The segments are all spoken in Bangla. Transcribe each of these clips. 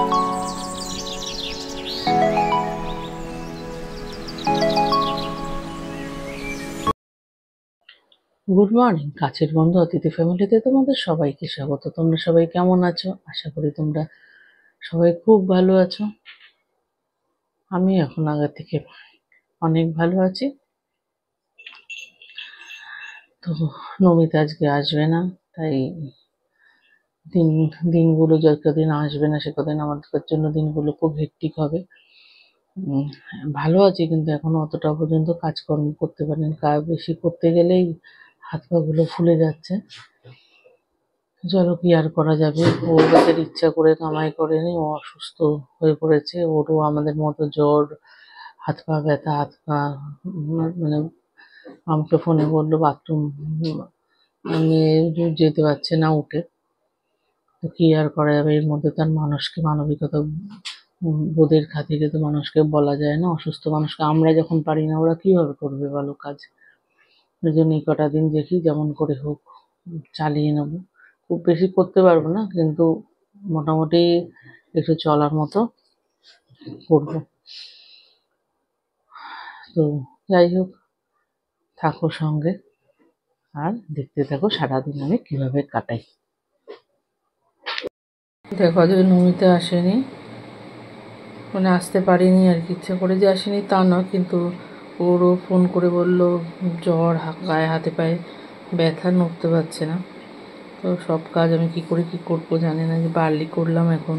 গুড মর্নিং কাছের বন্ধু অতিথি ফ্যামিলিতে তোমাদের সবাইকে স্বাগত। তোমরা সবাই কেমন আছো? আশা করি তোমরা সবাই খুব ভালো আছো। আমি এখন আগের থেকে অনেক ভালো আছি। তো নমিতা আজকে আসবে না, তাই দিনগুলো যতদিন আসবে না সে কদিন আমাদের জন্য দিনগুলো খুব হেক্টিক হবে। ভালো আছি, কিন্তু এখনো অতটা পর্যন্ত কাজকর্ম করতে পারিনি। কাজ বেশি করতে গেলেই হাত পা গুলো ফুলে যাচ্ছে। চলো, কি আর করা যাবে। ও ওদের ইচ্ছা করে কামাই করেনি, ও অসুস্থ হয়ে পড়েছে। ওরও আমাদের মতো জ্বর, হাত পা ব্যথা, হাত পা মানে আমাকে ফোনে বললো বাথরুম যেতে পারছে না উঠে। তো কি আর করা যাবে, এর মধ্যে তার মানুষকে মানবিকতা বোধের খাতিরে তো মানুষকে বলা যায় না। অসুস্থ মানুষকে আমরা যখন পারি না, ওরা কিভাবে করবে বলো কাজ। ওই জন্য এই কটা দিন দেখি যেমন করে হোক চালিয়ে নেবো। খুব বেশি করতে পারবো না, কিন্তু মোটামুটি একটু চলার মতো করবো। তো যাই হোক, থাকো সঙ্গে আর দেখতে থাকো সারাদিন আমি কিভাবে কাটাই। দেখো, যে নমিতা আসেনি, মানে আসতে পারিনি আর কি, ইচ্ছে করে যে আসেনি তা নয়, কিন্তু ওরও ফোন করে বলল জ্বর, গায়ে হাতে পায়ে ব্যথা, নড়তে পারছে না। তো সব কাজ আমি কি করবো জানি না। যে বার্লি করলাম, এখন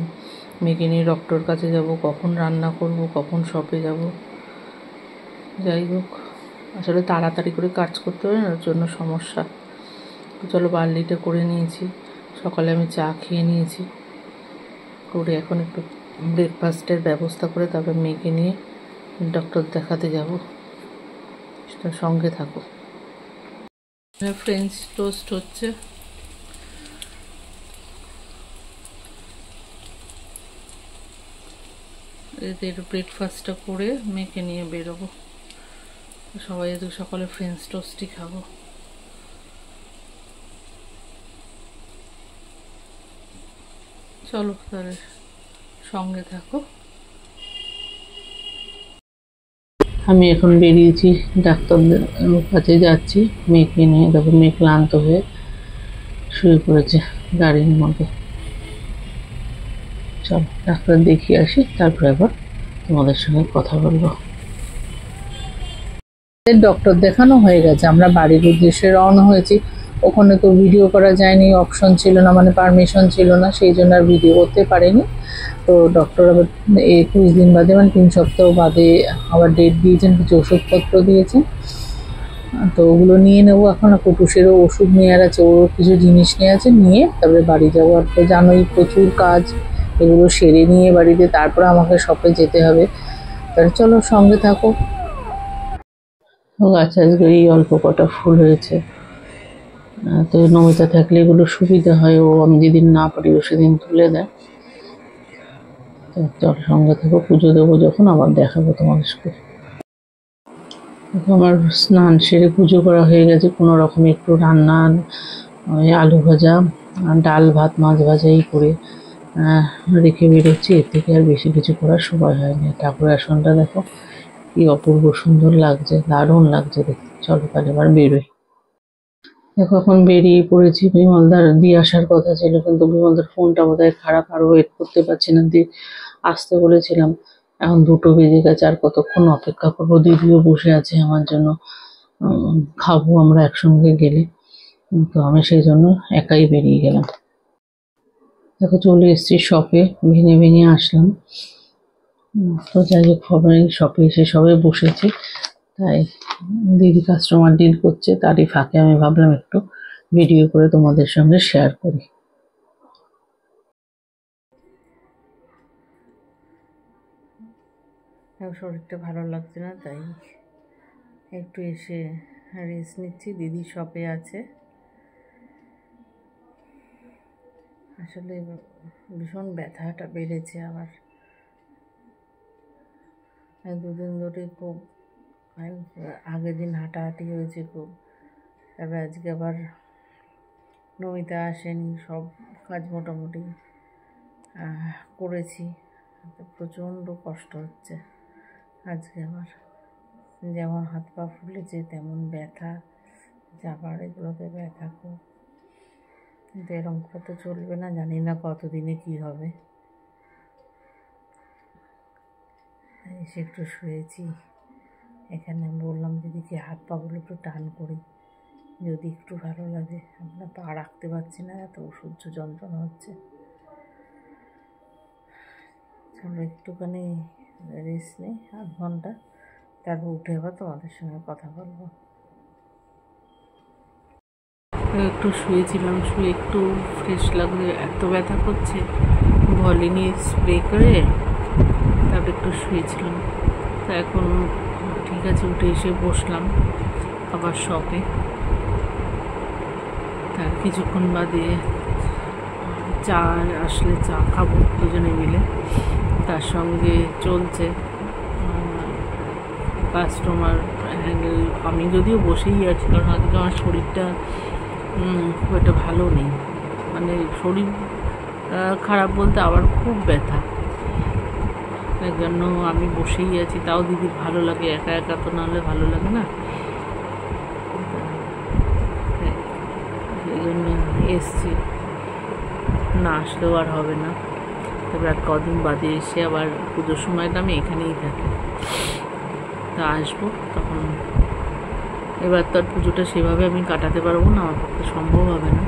মেয়েকে নিয়ে ডক্টর কাছে যাব, কখন রান্না করব, কখন শপে যাব। যাই হোক, আসলে তাড়াতাড়ি করে কাজ করতে হবে না, ওর জন্য সমস্যা। তো চলো, বার্লিটা করে নিয়েছি। সকালে আমি চা খেয়ে নিয়েছি, করে এখন একটু ব্রেকফাস্টের ব্যবস্থা করে তারপর মেয়েকে নিয়ে ডক্টর দেখাতে যাব। সেটা সঙ্গে থাকো। ফ্রেঞ্চ টোস্ট হচ্ছে। এতে একটু ব্রেকফাস্টটা করে মেয়েকে নিয়ে বেরোবো। সবাই যেহেতু সকালে ফ্রেঞ্চ টোস্টই খাবো। চলো তাহলে সঙ্গে থাকো। আমি এখন বেরিয়েছি, ডাক্তারদের কাছে যাচ্ছি মেয়েকে নিয়ে। দেখো, মেয়ে ক্লান্ত হয়ে শুয়ে পড়েছে গাড়ির মধ্যে। চলো ডাক্তার দেখিয়ে আসি, তারপর আবার তোমাদের সঙ্গে কথা বলবো। ডক্টর দেখানো হয়ে গেছে, আমরা বাড়ির উদ্দেশ্যে রওনা হয়েছি। ওখানে তো ভিডিও করা যায়নি, অপশন ছিল না, মানে পারমিশন ছিল না, সেই জন্য আর ভিডিও করতে পারিনি। তো ডক্টর আবার 21 দিন বাদে, মানে 3 সপ্তাহ বাদে আবার ডেট দিয়েছেন, কিছু ওষুধপত্র দিয়েছেন। তো ওগুলো নিয়ে নেবো এখন। কুটুসেরও ওষুধ নেওয়ার আছে, ওরও কিছু জিনিস নিয়ে আছে, নিয়ে তারপরে বাড়ি যাবো। আর তো জানোই প্রচুর কাজ, এগুলো সেরে নিয়ে বাড়িতে তারপরে আমাকে শপে যেতে হবে। তাহলে চলো সঙ্গে থাকো। গাছ আজকে এই অল্প কটা ফুল হয়েছে। তো নমিতা থাকলে এগুলো সুবিধা হয়, ও আমি যেদিন না পারি ও সেদিন তুলে দেয়। তো চল সঙ্গে থাকো, পুজো দেবো যখন আবার দেখাবো তোমাদেরকে। আমার স্নান সেরে পুজো করা হয়ে গেছে। কোনো রকম একটু রান্না, আলু ভাজা, ডাল ভাত, মাছ ভাজা এই করে রেখে বেরোচ্ছি। এর থেকে আর বেশি কিছু করার সময় হয়নি। ঠাকুরের আসনটা দেখো কি অপূর্ব সুন্দর লাগছে, দারুণ লাগছে দেখতে। চলো তাহলে এবার বেরোই। দেখো এখন বেরিয়ে পড়েছি। বিমলদার দিয়ে আসার কথা ছিল, কিন্তু বিমলদার ফোনটা বোধহয় খারাপ, আর ওয়েট করতে পারছি না। দিয়ে আসতে বলেছিলাম, এখন 2টো বেজে গেছে, আর কতক্ষণ অপেক্ষা করবো। দিদিও বসে আছে আমার জন্য, খাবো আমরা একসঙ্গে গেলে। তো আমি সেই জন্য একাই বেরিয়ে গেলাম। দেখো চলে এসেছি শপে, ভেঙে ভেঙে আসলাম। তো যাই হোক, শপে এসে সবাই বসেছি, তাই দিদি কাস্টমার ডিল করছে, তারই ফাঁকে আমি ভাবলাম একটু ভিডিও করে তোমাদের সঙ্গে শেয়ার করি। শরীরটা ভালো লাগছে না, তাই একটু এসে রেস্ট নিচ্ছি। দিদি শপে আছে। আসলে ভীষণ ব্যথাটা বেড়েছে আবার, 2 দিন ধরে খুব। আগের দিন হাঁটাহাঁটি হয়েছে খুব, তারপর আজকে আবার নমিতা আসেনি, সব কাজ মোটামুটি করেছি, প্রচণ্ড কষ্ট হচ্ছে আজকে আমার। যেমন হাত পা ফুলেছে তেমন ব্যথা, চাপার এগুলোতে ব্যথা খুব। কিন্তু এরকম করে তো চলবে না, জানি না কতদিনে কি হবে। এসে একটু শুয়েছি এখানে, বললাম দিদিকে হাত পাগুলো একটু টান করি, যদি একটু ভালো লাগে। আমরা পা রাখতে পারছি না, এত অসহ্য যন্ত্রণা হচ্ছে। চলো একটুখানি রেস্ট নেই, আধ ঘন্টা, তারপর উঠে আবার তোমাদের সঙ্গে কথা বলবো। একটু শুয়েছিলাম, শুয়ে একটু ফ্রেশ লাগবে, এত ব্যথা করছে। ভলিনি স্প্রে করে তারপর একটু শুয়েছিলাম। তা এখন ঠিক আছে, উঠে এসে বসলাম আবার শপে। তার কিছুক্ষণ বাদে চা আসলে চা খাবো দুজনে মিলে। তার সঙ্গে চলছে কাস্টমার হ্যান্ডেল। আমি যদিও বসেই আছি, কারণ আজকে আমার শরীরটা খুব একটা ভালো নেই। মানে শরীর খারাপ বলতে আবার খুব ব্যথা, তাই জন্য আমি বসেই আছি। তাও দিদির ভালো লাগে, একা একা তো নাহলে ভালো লাগে না, সেই জন্য এসছি। না আসলেও আর হবে না। তবে আর কদিন বাদে এসে আবার পুজোর সময়টা আমি এখানেই থাকি, তা আসবো তখন। এবার তো আর পুজোটা সেভাবে আমি কাটাতে পারবো না, আমার পক্ষে সম্ভব হবে না।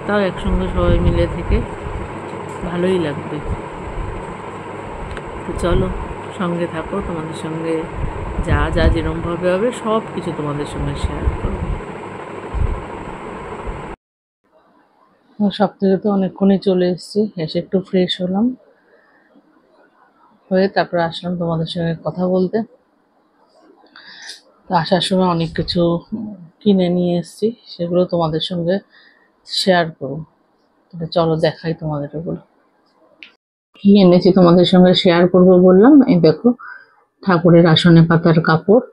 তাও একসঙ্গে সবাই মিলে থেকে ভালোই লাগবে। তো চলো সঙ্গে থাকো, তোমাদের সঙ্গে যা যা যেরকমভাবে হবে সব কিছু তোমাদের সঙ্গে শেয়ার করবো। সব থেকে তো অনেকক্ষণই চলে এসেছি, এসে একটু ফ্রেশ হলাম, হয়ে তারপরে আসলাম তোমাদের সঙ্গে কথা বলতে। তো আসার সময় অনেক কিছু কিনে নিয়ে এসেছি, সেগুলো তোমাদের সঙ্গে শেয়ার করবো। তাহলে চলো দেখাই তোমাদের ওগুলো কি এনেছি, তোমাদের সঙ্গে শেয়ার করব বললাম। এই দেখো, ঠাকুরের আসনে পাতার কাপড়।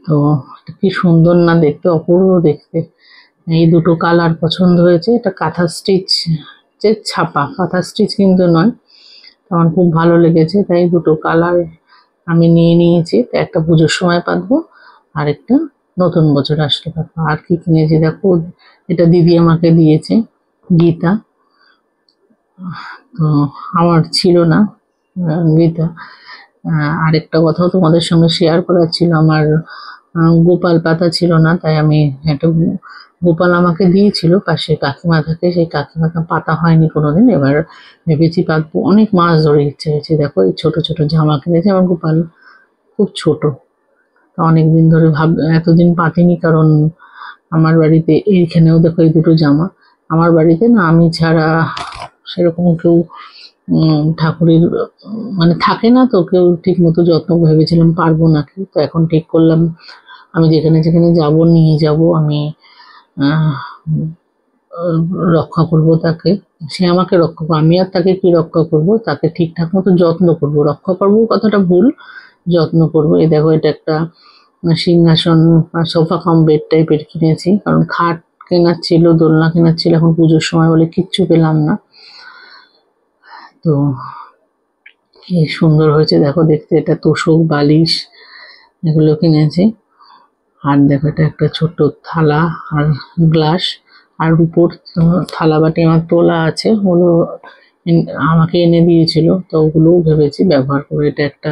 তো কি সুন্দর না দেখতে, অপূর্ব দেখতে। এই দুটো কালার পছন্দ হয়েছে। এটা কাঁথা স্টিচ, যে ছাপা কাঁথা স্টিচ কিন্তু নয়। আমার খুব ভালো লেগেছে, তাই দুটো কালার আমি নিয়ে নিয়েছি। তো একটা পুজোর সময় পাতবো, আর একটা নতুন বছর আসলে পাতবো। আর কি কিনেছি দেখো, এটা দিদি আমাকে দিয়েছে, গীতা। তো আমার ছিল না গীতা। আরেকটা কথাও তোমাদের সঙ্গে শেয়ার করার ছিল, আমার গোপাল পাতা ছিল না, তাই আমি একটা গোপাল আমাকে দিয়েছিল পাশে কাকিমা থাকে, সেই কাকিমাকে পাতা হয়নি কোনোদিন। এবার ভেবেছি পাতবো, অনেক মাছ ধরে ইচ্ছে হয়েছে। দেখো এই ছোট ছোট জামা কিনেছি, আমার গোপাল খুব ছোট। অনেকদিন ধরে এতদিন পাতিনি, কারণ আমার বাড়িতে এইখানেও দেখো এই দুটো জামা। আমার বাড়িতে না আমি ছাড়া সেরকম কেউ ঠাকুরের মানে থাকে না, তো কেউ ঠিক মতো যত্ন, ভেবেছিলাম পারবো নাকি। তো এখন ঠিক করলাম আমি যেখানে যেখানে যাব নিয়ে যাব, আমি রক্ষা করব তাকে, সে আমাকে রক্ষা করবো। আমি আর তাকে কি রক্ষা করব, তাকে ঠিকঠাক মতো যত্ন করব। রক্ষা করবো কথাটা ভুল, যত্ন করব। এই দেখো, এটা একটা সিংহাসন, সোফা কাম বেড টাইপের কিনেছি, কারণ খাট কেনার ছিল, দোলনা কেনার ছিল, এখন পুজোর সময় বলে কিচ্ছু পেলাম না। তো কি সুন্দর হয়েছে দেখো দেখতে। এটা তোষক, বালিশ এগুলো কিনেছি। আর দেখো, এটা একটা ছোট্ট থালা আর গ্লাস, আর উপর থালা বাটি আমার তোলা আছে, ওগুলো আমাকে এনে দিয়েছিল, তো ওগুলোও ভেবেছি ব্যবহার করে। এটা একটা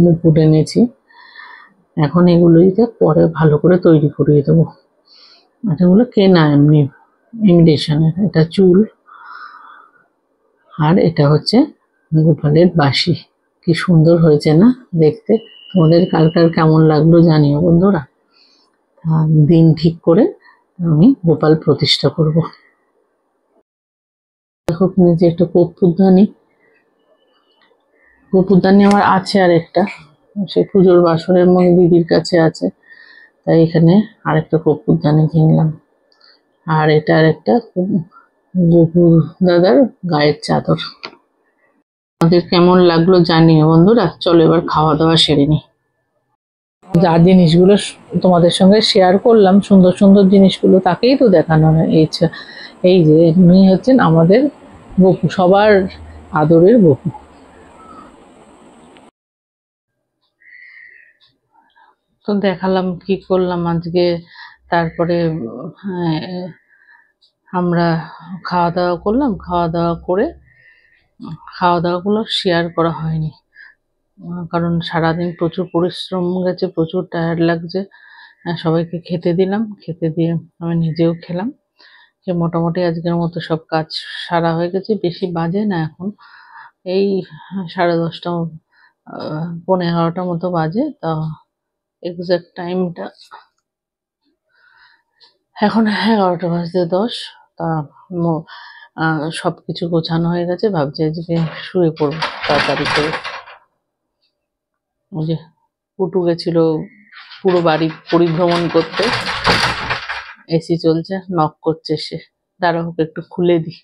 মুকুট এনেছি, এখন এগুলোইতে পরে ভালো করে তৈরি করিয়ে দেবো। এগুলো কেনা এমনি ইমিটেশনের। এটা চুল, আর এটা হচ্ছে গোপালের বাঁশি। কি সুন্দর হয়েছে না দেখতে। তোমাদের কার কার কেমন লাগলো জানিও বন্ধুরা। দিন ঠিক করে আমি গোপাল প্রতিষ্ঠা করব। দেখো কিনেছি একটা কর্পূরদানি। কর্পূরদানি আমার আছে আর একটা, সে পুজোর বাসনের মধ্যে দিদির কাছে আছে, তাই এখানে আরেকটা কর্পূরদানি কিনলাম। আর এটা আরেকটা গোপুর দাদার গায়ের চাদর। আমাদের কেমন লাগলো জানিও বন্ধুরা। চলো এবার খাওয়া দাওয়া সেরে নি। যা জিনিসগুলো তোমাদের সঙ্গে শেয়ার করলাম, সুন্দর সুন্দর জিনিসগুলো, তাকেই তো দেখানো হয়। এই যে উনি হচ্ছেন আমাদের বপু, সবার আদরের বপু। তো দেখালাম কি করলাম আজকে। তারপরে আমরা খাওয়া দাওয়া করলাম, খাওয়া দাওয়া করে খাওয়া দাওয়াগুলো শেয়ার করা হয়নি, কারণ সারাদিন প্রচুর পরিশ্রম গেছে, প্রচুর টায়ার্ড লাগছে। সবাইকে খেতে দিলাম, খেতে দিয়ে আমি নিজেও খেলাম। যে মোটামুটি আজকের মতো সব কাজ সারা হয়ে গেছে। বেশি বাজে না এখন, এই 10:30, 11:30 মতো বাজে। তা এক্সাক্ট টাইমটা এখন 11:10 বাজতে। তা সবকিছু গোছানো হয়ে গেছে, ভাবছি আজকে শুয়ে পড়বো তাড়াতাড়ি করে। ওই যে পুটু গেছিল পুরো বাড়ি পরিভ্রমণ করতে, এসি চলছে, নক করছে সে। দাঁড়া, ওকে একটু খুলে দিই।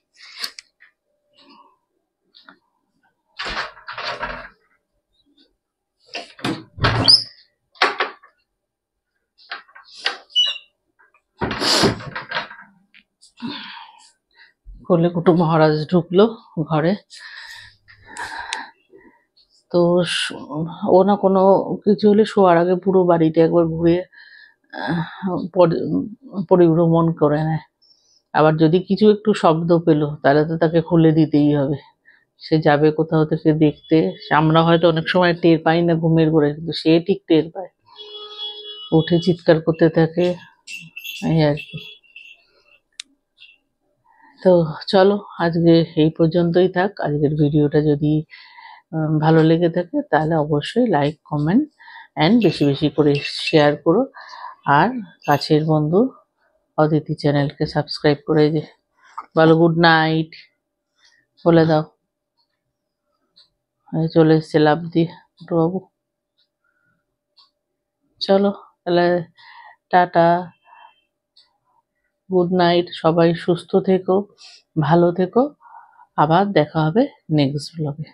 কোলে কুটু মহারাজ ঢুকলো ঘরে। তো ও না কোনো কিছু হলে শোয়ার আগে পুরো বাড়িটা একবার ঘুরে পরিভ্রমণ করে নেয়। আবার যদি কিছু একটু শব্দ পেলো তাহলে তো তাকে খুলে দিতেই হবে। সে যাবে কোথাও থেকে দেখতে। আমরা হয়তো অনেক সময় টের পাই না ঘুমের ঘোরে, কিন্তু সে ঠিক টের পায়, উঠে চিৎকার করতে থাকে, এই আর কি। তো চলো আজকে এই পর্যন্তই থাক। আজকের ভিডিওটা যদি ভালো লেগে থাকে তাহলে অবশ্যই লাইক, কমেন্ট অ্যান্ড বেশি বেশি করে শেয়ার করো। আর কাছের বন্ধু অদিতি চ্যানেলকে সাবস্ক্রাইব করে যে বলো গুড নাইট বলে দাও। চলে এসছে লাভ দিয়ে বাবু। চলো তাহলে, টাটা, গুড নাইট। সবাই সুস্থ থেকো, ভালো থেকো। আবার দেখা হবে নেক্সট ব্লগে।